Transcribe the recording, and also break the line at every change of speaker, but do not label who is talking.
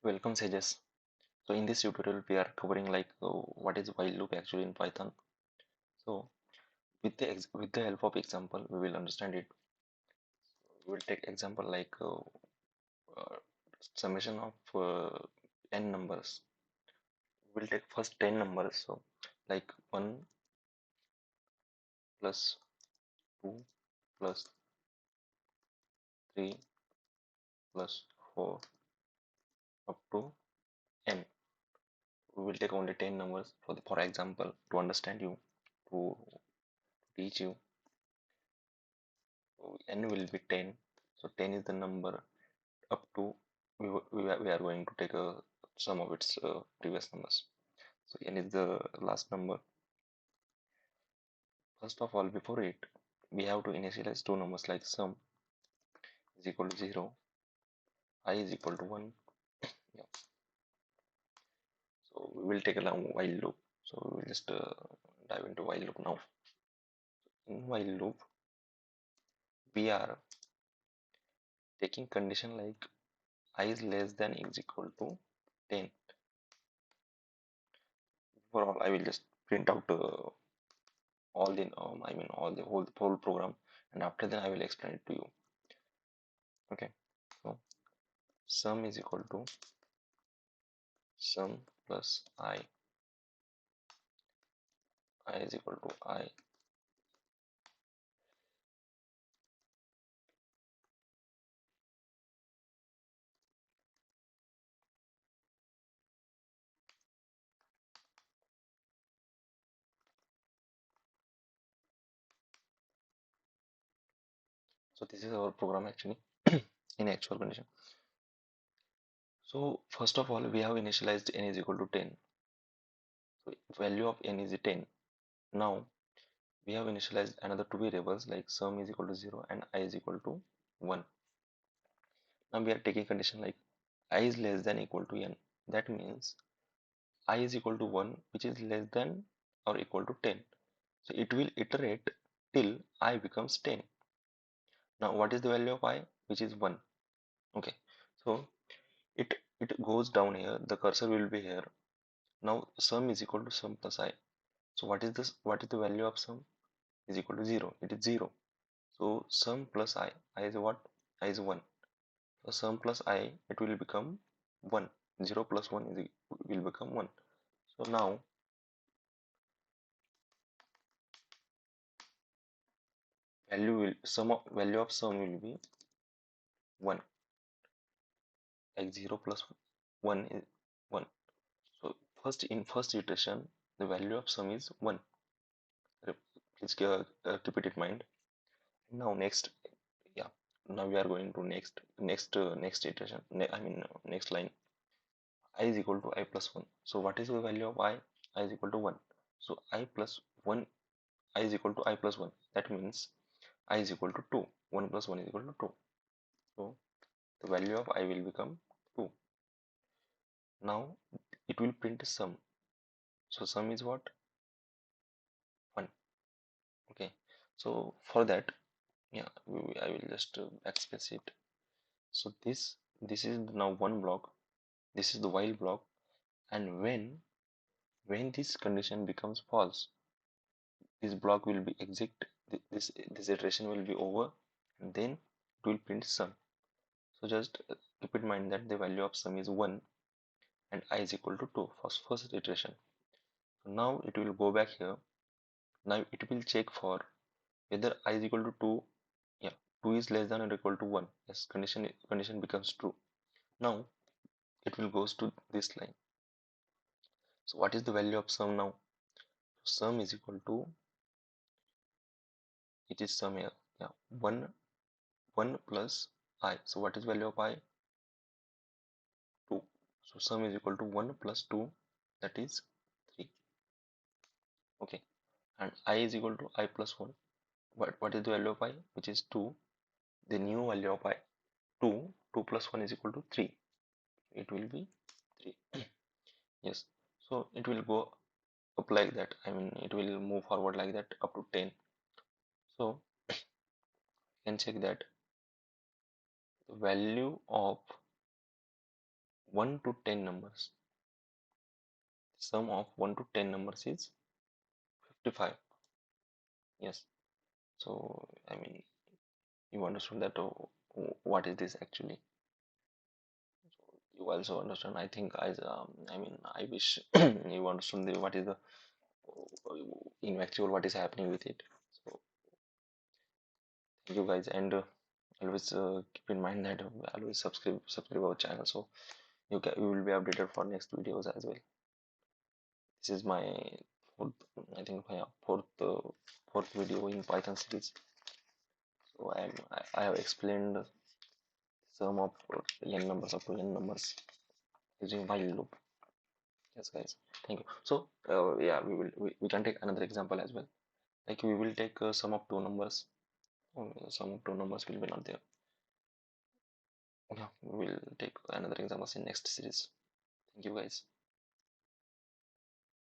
Welcome Sages. So in this tutorial we are covering what is while loop actually in Python. So with the help of example we will understand it. We'll take example uh, summation of n numbers. We'll take first 10 numbers. So like 1 plus 2 plus 3 plus 4 up to n. We will take only 10 numbers for example to understand you, to teach you. So n will be 10. So 10 is the number up to we are going to take a sum of its previous numbers. So n is the last number. First of all, before it, we have to initialize two numbers like sum is equal to 0, I is equal to 1. Yeah. So we will take a long while loop. So we will just dive into while loop now. In while loop, we are taking condition like I is less than is equal to 10. For all, I will just print out all the all the whole program, and after that I will explain it to you. Okay, so sum is equal to sum plus I is equal to I. So this is our program actually in actual condition. So first of all, we have initialized n is equal to 10. So value of n is 10. Now we have initialized another two variables like sum is equal to 0 and I is equal to 1. Now we are taking condition like I is less than equal to n. That means I is equal to 1, which is less than or equal to 10. So it will iterate till I becomes 10. Now what is the value of I? Which is 1. Okay. So it goes down here. The cursor will be here. Now sum is equal to sum plus I. So what is this? What is the value of sum? Is equal to 0. It is 0. So sum plus I. I is what? I is 1. So sum plus I, it will become 1. 0 plus 1 will become 1. So now value of sum will be 1. Like 0 plus 1 is 1. So first iteration, the value of sum is 1. Please keep it in mind. Now next, yeah. Now we are going to next iteration. Next line. I is equal to I plus 1. So what is the value of I? I is equal to 1. So I plus 1, I is equal to I plus 1. That means I is equal to 2. 1 plus 1 is equal to 2. So the value of I will become 2. Now it will print sum. So sum is what? 1. Okay. So for that, yeah, I will just backspace it. So this is now one block. This is the while block, and when this condition becomes false, this block will be exit. This iteration will be over, and then it will print sum. So just keep in mind that the value of sum is 1 and I is equal to 2 for first iteration. So now it will go back here. Now it will check for whether I is equal to 2. Yeah, 2 is less than or equal to 1. Yes, condition becomes true. Now it will goes to this line. So what is the value of sum now? Sum is equal to, it is sum here. Yeah, 1 plus I. So what is value of I? 2. So sum is equal to 1 plus 2, that is 3. Okay. And I is equal to I plus 1. What is the value of I? Which is 2. The new value of I, 2. 2 plus 1 is equal to 3. It will be 3. Yes. So it will go up like that. It will move forward like that up to 10. So you can check that the value of 1 to 10 numbers. Sum of 1 to 10 numbers is 55. Yes. So I mean, you understood that what is this actually. You also understand. I think I mean, I wish you understand what is the in actual what is happening with it. So thank you guys, and always keep in mind that always subscribe our channel, so you will be updated for next videos as well. This is my fourth, I think my fourth video in Python series. So I have explained sum of n numbers up to n numbers using while loop. Yes, guys. Thank you. So yeah, we can take another example as well. Like we will take sum of two numbers. Sum of two numbers will be not there. Yeah, we will take another example in next series. Thank you, guys.